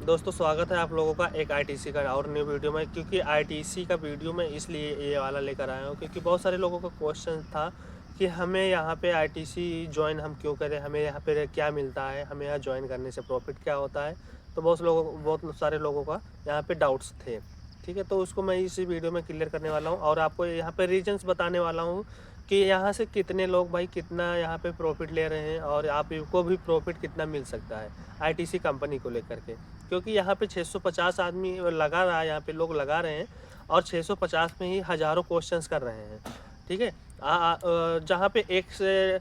दोस्तों स्वागत है आप लोगों का एक आईटीसी का और न्यू वीडियो में। क्योंकि आईटीसी का वीडियो मैं इसलिए ये वाला लेकर आया हूँ क्योंकि बहुत सारे लोगों का क्वेश्चन था कि हमें यहाँ पे आईटीसी ज्वाइन हम क्यों करें, हमें यहाँ पे क्या मिलता है, हमें यहाँ ज्वाइन करने से प्रॉफिट क्या होता है। तो बहुत सारे लोगों का यहाँ पे डाउट्स थे। ठीक है, तो उसको मैं इसी वीडियो में क्लियर करने वाला हूँ और आपको यहाँ पे रीजंस बताने वाला हूँ कि यहाँ से कितने लोग भाई कितना यहाँ पे प्रॉफिट ले रहे हैं और आपको भी प्रॉफिट कितना मिल सकता है आईटीसी कंपनी को लेकर के। क्योंकि यहाँ पे 650 आदमी लगा रहा है, यहाँ पे लोग लगा रहे हैं और 650 में ही हज़ारों क्वेश्चंस कर रहे हैं। ठीक है, जहाँ पे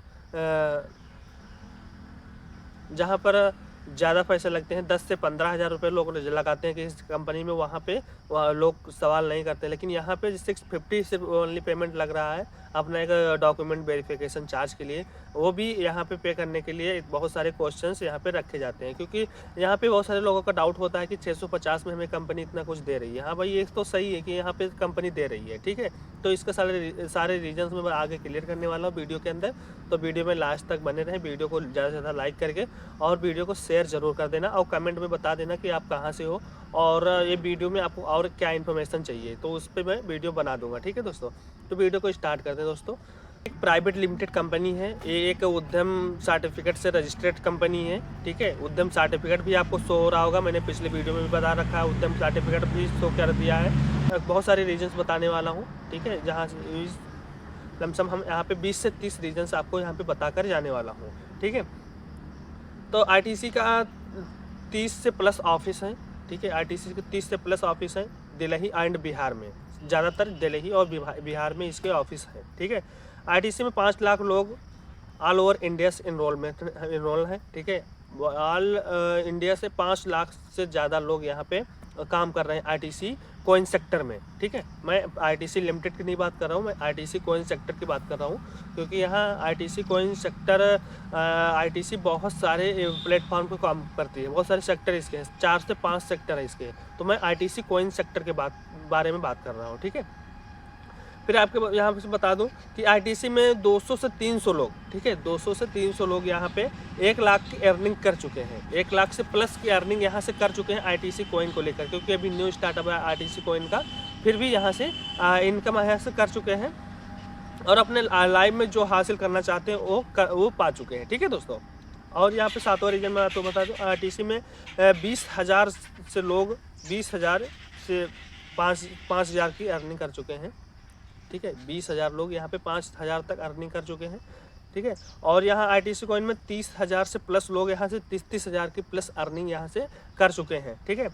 जहाँ पर ज़्यादा पैसे लगते हैं 10 से 15 हज़ार रुपये लोग लगाते हैं कि इस कंपनी में, वहाँ पे लोग सवाल नहीं करते। लेकिन यहाँ पे 650 से ओनली पेमेंट लग रहा है अपना एक डॉक्यूमेंट वेरिफिकेशन चार्ज के लिए। वो भी यहाँ पे करने के लिए बहुत सारे क्वेश्चंस यहाँ पे रखे जाते हैं। क्योंकि यहाँ पे बहुत सारे लोगों का डाउट होता है कि 650 में हमें कंपनी इतना कुछ दे रही है। हाँ भाई, ये तो सही है कि यहाँ पे कंपनी दे रही है। ठीक है, तो इसका सारे रीजन्स में मैं आगे क्लियर करने वाला हूँ वीडियो के अंदर। तो वीडियो में लास्ट तक बने रहें, वीडियो को ज़्यादा से ज़्यादा लाइक करके और वीडियो को शेयर ज़रूर कर देना और कमेंट में बता देना कि आप कहाँ से हो और ये वीडियो में आपको और क्या इन्फॉर्मेशन चाहिए, तो उस पर मैं वीडियो बना दूंगा। ठीक है दोस्तों, तो वीडियो को स्टार्ट करते हैं। दोस्तों, एक प्राइवेट लिमिटेड कंपनी है, ये एक उद्यम सर्टिफिकेट से रजिस्टर्ड कंपनी है। ठीक है, उद्यम सर्टिफिकेट भी आपको शो हो रहा होगा, मैंने पिछले वीडियो में भी बता रखा है, उद्यम सर्टिफिकेट भी शो कर दिया है। बहुत सारे रीजन्स बताने वाला हूँ। ठीक है, जहाँ लमसम हम यहाँ पे 20 से 30 रीजन्स आपको यहाँ पे बताकर जाने वाला हूँ। ठीक है, तो आईटीसी का 30 से प्लस ऑफिस है। ठीक है, आईटीसी के 30 से प्लस ऑफिस है दिल्ली एंड बिहार में, ज़्यादातर दिल्ली और बिहार में इसके ऑफिस है। ठीक है, आईटीसी में 5 लाख लोग ऑल ओवर इंडिया से इनरोल हैं। ठीक है, ऑल इंडिया से 5 लाख से ज़्यादा लोग यहाँ पे काम कर रहे हैं आईटीसी कोइन सेक्टर में। ठीक है, मैं आईटीसी लिमिटेड की नहीं बात कर रहा हूँ, मैं आईटीसी कोइन सेक्टर की बात कर रहा हूँ। क्योंकि यहाँ आईटीसी कोइन सेक्टर, आईटीसी बहुत सारे प्लेटफॉर्म पर काम करती है, बहुत सारे सेक्टर इसके हैं, 4 से 5 सेक्टर है इसके। तो मैं आईटीसी कोइन सेक्टर के बारे में बात कर रहा हूँ। ठीक है, फिर आपके यहाँ पे बता दूं कि आईटीसी में 200 से 300 लोग, ठीक है, 200 से 300 लोग यहाँ पे 1 लाख की अर्निंग कर चुके हैं, 1 लाख से प्लस की अर्निंग यहाँ से कर चुके हैं आईटीसी कॉइन को लेकर। क्योंकि अभी न्यू स्टार्टअप है आईटीसी कॉइन का, फिर भी यहाँ से इनकम यहाँ से कर चुके हैं और अपने लाइफ में जो हासिल करना चाहते हैं वो पा चुके हैं। ठीक है दोस्तों, और यहाँ पे 7वां रीजन मैं आपको बता दूँ, आईटीसी में 20,000 से लोग 20,000 से 5,000 की अर्निंग कर चुके हैं। ठीक है, 20,000 लोग यहाँ पे 5,000 तक अर्निंग कर चुके हैं। ठीक है, और यहाँ आईटीसी कॉइन में 30,000 से प्लस लोग यहाँ से 30,000 की प्लस अर्निंग यहाँ से कर चुके हैं। ठीक है,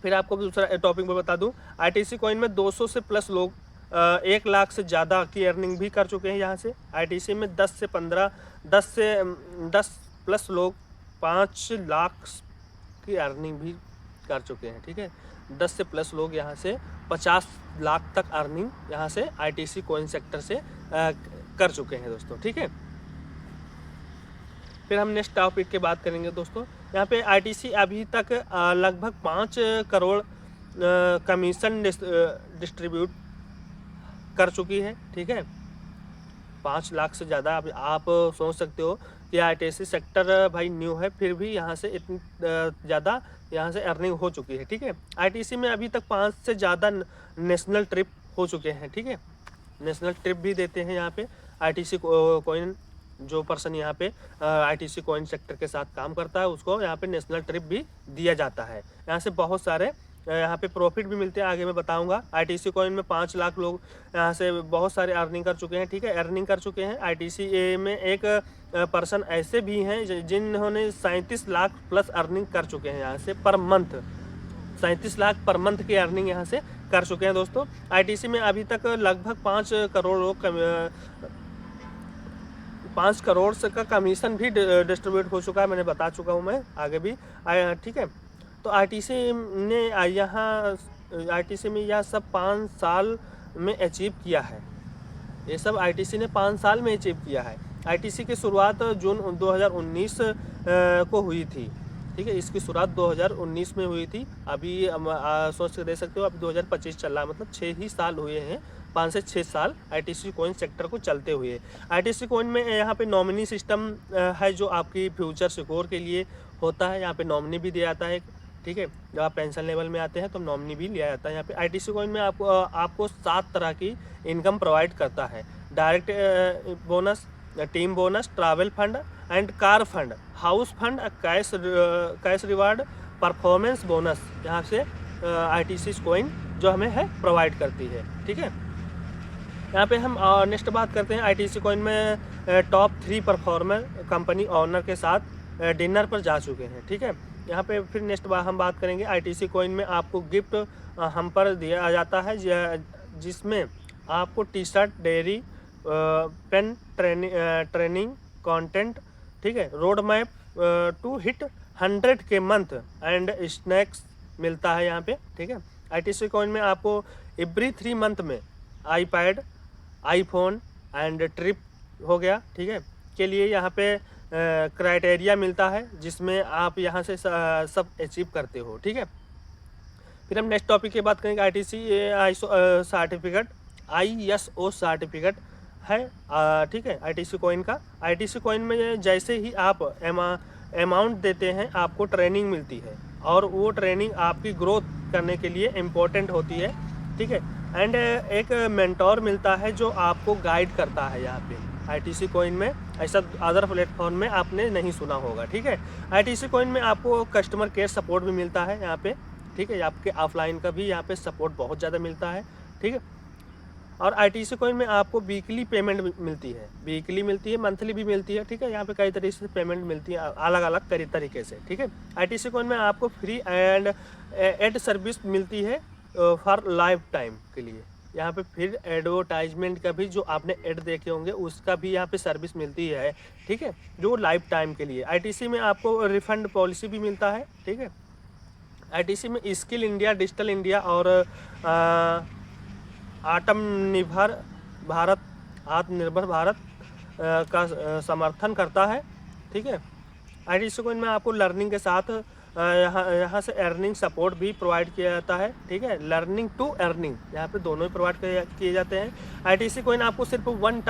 फिर आपको दूसरा टॉपिक में बता दूँ, आईटीसी कॉइन में 200 से प्लस लोग 1 लाख से ज़्यादा की अर्निंग भी कर चुके हैं यहाँ से। आईटीसी में 10 से 10 प्लस लोग 5 लाख की अर्निंग भी कर चुके हैं। ठीक है, 10 से प्लस लोग यहाँ से 50 लाख तक अर्निंग यहाँ से आईटीसी कॉइन सेक्टर से कर चुके हैं दोस्तों। ठीक है, फिर हम नेक्स्ट टॉपिक की बात करेंगे दोस्तों। यहाँ पे आईटीसी अभी तक लगभग 5 करोड़ कमीशन डिस्ट्रीब्यूट कर चुकी है। ठीक है, 5 लाख से ज़्यादा। अब आप सोच सकते हो कि आईटीसी सेक्टर भाई न्यू है, फिर भी यहाँ से इतनी ज़्यादा यहाँ से अर्निंग हो चुकी है। ठीक है, आईटीसी में अभी तक 5 से ज़्यादा नेशनल ट्रिप हो चुके हैं। ठीक है, नेशनल ट्रिप भी देते हैं यहाँ पे आईटीसी कॉइन, जो पर्सन यहाँ पे आईटीसी कॉइन सेक्टर के साथ काम करता है उसको यहाँ पे नेशनल ट्रिप भी दिया जाता है। यहाँ से बहुत सारे यहाँ पे प्रॉफिट भी मिलते हैं, आगे मैं बताऊंगा। आईटीसी कॉइन में 5 लाख लोग यहाँ से बहुत सारे अर्निंग कर चुके हैं। ठीक है, अर्निंग कर चुके हैं। आईटीसी में एक पर्सन ऐसे भी हैं जिन्होंने 37 लाख प्लस अर्निंग कर चुके हैं यहाँ से per month, 37 lakh per month की अर्निंग यहाँ से कर चुके हैं दोस्तों। आईटीसी में अभी तक लगभग 5 करोड़ लोग 5 करोड़ से का कमीशन भी डिस्ट्रीब्यूट हो चुका है, मैंने बता चुका हूँ मैं आगे भी। ठीक है, तो आईटीसी ने आईटीसी में यह सब 5 साल में अचीव किया है। ये सब आईटीसी ने 5 साल में अचीव किया है। आईटीसी की शुरुआत जून 2019 को हुई थी। ठीक है, इसकी शुरुआत 2019 में हुई थी। अभी सोच के दे सकते हो, अभी 2025 चल रहा है, मतलब 6 ही साल हुए हैं, 5 से 6 साल आईटीसी कॉइन सेक्टर को चलते हुए। आईटीसी कॉइन में यहाँ पे नॉमिनी सिस्टम है जो आपकी फ्यूचर सिक्योर के लिए होता है। यहाँ पे नॉमिनी भी दिया जाता है। ठीक है। जब आप पेंशन लेवल में आते हैं तो नॉमिनी भी लिया जाता है। यहाँ पे आईटीसी कॉइन में आपको 7 तरह की इनकम प्रोवाइड करता है। Direct bonus, team bonus, travel fund and car fund, house fund, cash reward, performance bonus, यहाँ से आईटीसी कॉइन जो हमें है प्रोवाइड करती है। ठीक है। यहाँ पे हम नेक्स्ट बात करते हैं आईटीसी कॉइन में टॉप 3 परफॉर्मर कंपनी ऑनर के साथ डिनर पर जा चुके हैं। ठीक है। यहाँ पे फिर नेक्स्ट बार हम बात करेंगे आईटीसी कॉइन में आपको गिफ्ट हम पर दिया जाता है, जिसमें आपको T shirt, diary, pen, training content, ठीक है, रोड मैप टू हिट 100 के मंथ एंड स्नैक्स मिलता है यहाँ पे। ठीक है। आईटीसी कॉइन में आपको एवरी 3 मंथ में आईपैड, आईफोन एंड ट्रिप हो गया, ठीक है, के लिए यहाँ पे क्राइटेरिया मिलता है, जिसमें आप यहाँ से सब अचीव करते हो। ठीक है। फिर हम नेक्स्ट टॉपिक की बात करेंगे ITC ISO certificate, ISO certificate है, ठीक है, आईटीसी कॉइन का। आईटीसी कॉइन में जैसे ही आप अमाउंट देते हैं आपको ट्रेनिंग मिलती है, और वो ट्रेनिंग आपकी ग्रोथ करने के लिए इम्पोर्टेंट होती है। ठीक है। एंड एक मेंटोर मिलता है जो आपको गाइड करता है यहाँ पे आईटीसी कॉइन में। ऐसा अदर प्लेटफॉर्म में आपने नहीं सुना होगा। ठीक है। आईटीसी कॉइन में आपको कस्टमर केयर सपोर्ट भी मिलता है यहाँ पे। ठीक है। आपके ऑफलाइन का भी यहाँ पे सपोर्ट बहुत ज़्यादा मिलता है। ठीक है। और आईटीसी कॉइन में आपको वीकली पेमेंट मिलती है, वीकली मिलती है, मंथली भी मिलती है। ठीक है। यहाँ पे कई तरीके से पेमेंट मिलती है, अलग अलग तरीके से। ठीक है। आईटीसी कॉइन में आपको फ्री एंड एड सर्विस मिलती है फॉर लाइफ टाइम के लिए। यहाँ पे फिर एडवर्टाइजमेंट का भी, जो आपने एड देखे होंगे उसका भी यहाँ पे सर्विस मिलती है। ठीक है। जो लाइफ टाइम के लिए। आईटीसी में आपको रिफंड पॉलिसी भी मिलता है। ठीक है। आईटीसी में स्किल इंडिया, डिजिटल इंडिया और आत्मनिर्भर भारत का समर्थन करता है। ठीक है। आईटीसी कॉइन में आपको लर्निंग के साथ यहाँ से अर्निंग सपोर्ट भी प्रोवाइड किया जाता है। ठीक है। लर्निंग टू अर्निंग, यहाँ पे दोनों ही प्रोवाइड किए जाते हैं। आईटीसी कॉइन आपको सिर्फ वन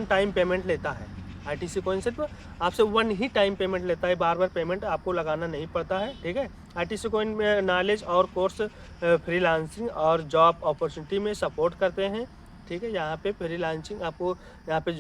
टाइम पेमेंट लेता है। आईटीसी कॉइन सिर्फ आपसे 1 ही टाइम पेमेंट लेता है, बार बार पेमेंट आपको लगाना नहीं पड़ता है। ठीक है। आईटीसी कॉइन में नॉलेज और कोर्स फ्रीलांसिंग और जॉब अपॉर्चुनिटी में सपोर्ट करते हैं। ठीक है। यहाँ पे फ्रीलांसिंग आपको यहाँ पे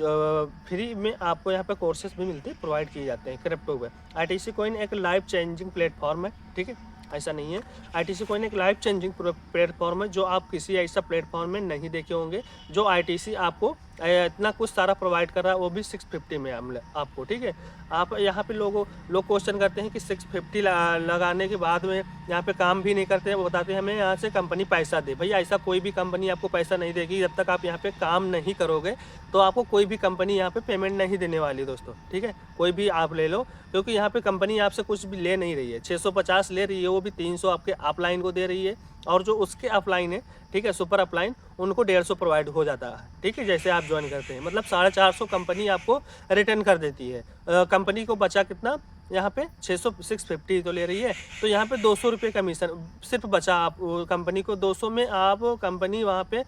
फ्री में आपको यहाँ पे कोर्सेज भी मिलते हैं, प्रोवाइड किए जाते हैं क्रिप्टो पे। आईटीसी कॉइन एक लाइफ चेंजिंग प्लेटफॉर्म है। ठीक है। ऐसा नहीं है, आईटीसी कॉइन एक लाइफ चेंजिंग प्लेटफॉर्म है जो आप किसी ऐसा प्लेटफॉर्म में नहीं देखे होंगे। जो आईटीसी आपको इतना कुछ सारा प्रोवाइड कर रहा है, वो भी 650 में आपको। ठीक है। आप यहाँ पे लोग क्वेश्चन करते हैं कि 650 लगाने के बाद में यहाँ पे काम भी नहीं करते हैं। वो बताते हैं हमें यहाँ से कंपनी पैसा दे। भैया ऐसा कोई भी कंपनी आपको पैसा नहीं देगी जब तक आप यहाँ पे काम नहीं करोगे। तो आपको कोई भी कंपनी यहाँ पे पेमेंट नहीं देने वाली दोस्तों। ठीक है। कोई भी आप ले लो, क्योंकि यहाँ पे कंपनी आपसे कुछ भी ले नहीं रही है। 650 ले रही है, वो भी 300 आपके अपलाइन को दे रही है, और जो उसके अपलाइन है, ठीक है, सुपर अपलाइन, उनको 150 प्रोवाइड हो जाता है। ठीक है। जैसे आप ज्वाइन करते हैं, मतलब 450 कंपनी आपको रिटर्न कर देती है। कंपनी को बचा कितना यहाँ पे 650 तो ले रही है, तो यहाँ पे 200 रुपये कमीशन सिर्फ बचा। आप कंपनी को 200 में आप कंपनी वहाँ पे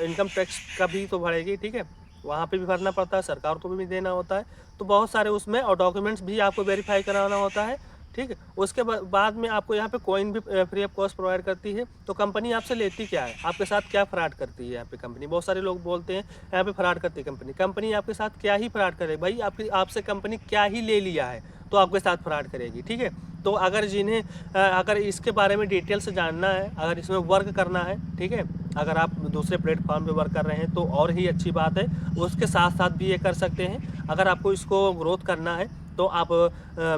इनकम टैक्स का भी तो भरेगी। ठीक है। वहाँ पे भी भरना पड़ता है, सरकार को भी देना होता है, तो बहुत सारे उसमें और डॉक्यूमेंट्स भी आपको वेरीफाई कराना होता है। ठीक है। उसके बाद में आपको यहाँ पे कॉइन भी फ्री ऑफ कॉस्ट प्रोवाइड करती है। तो कंपनी आपसे लेती क्या है, आपके साथ क्या फ्रॉड करती है यहाँ पे कंपनी। बहुत सारे लोग बोलते हैं यहाँ पे फ्रॉड करती है कंपनी आपके साथ क्या ही फ्रॉड करे भाई। आपसे कंपनी क्या ही ले लिया है तो आपके साथ फ्रॉड करेगी। ठीक है। तो अगर इसके बारे में डिटेल से जानना है, अगर इसमें वर्क करना है, ठीक है, अगर आप दूसरे प्लेटफॉर्म पे वर्क कर रहे हैं तो और ही अच्छी बात है, उसके साथ साथ भी ये कर सकते हैं। अगर आपको इसको ग्रोथ करना है तो आप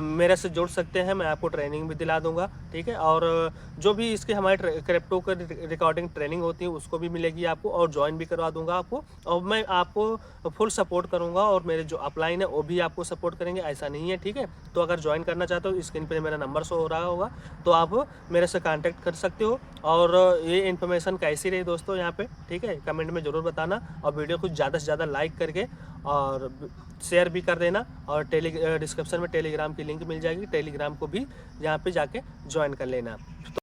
मेरे से जुड़ सकते हैं, मैं आपको ट्रेनिंग भी दिला दूंगा। ठीक है। और जो भी इसके हमारे क्रिप्टो की रिकॉर्डिंग ट्रेनिंग होती है उसको भी मिलेगी आपको, और ज्वाइन भी करवा दूंगा आपको, और मैं आपको फुल सपोर्ट करूंगा, और मेरे जो अपलाइन है वो भी आपको सपोर्ट करेंगे। ऐसा नहीं है। ठीक है। तो अगर ज्वाइन करना चाहते हो, स्क्रीन पर मेरा नंबर शो हो रहा होगा, तो आप मेरे से कॉन्टैक्ट कर सकते हो। और ये इन्फॉर्मेशन कैसी रही दोस्तों यहाँ पे, ठीक है, कमेंट में ज़रूर बताना, और वीडियो को ज़्यादा से ज़्यादा लाइक करके और शेयर भी कर देना। और डिस्क्रिप्शन में टेलीग्राम की लिंक मिल जाएगी, टेलीग्राम को भी यहाँ पे जाके ज्वाइन कर लेना।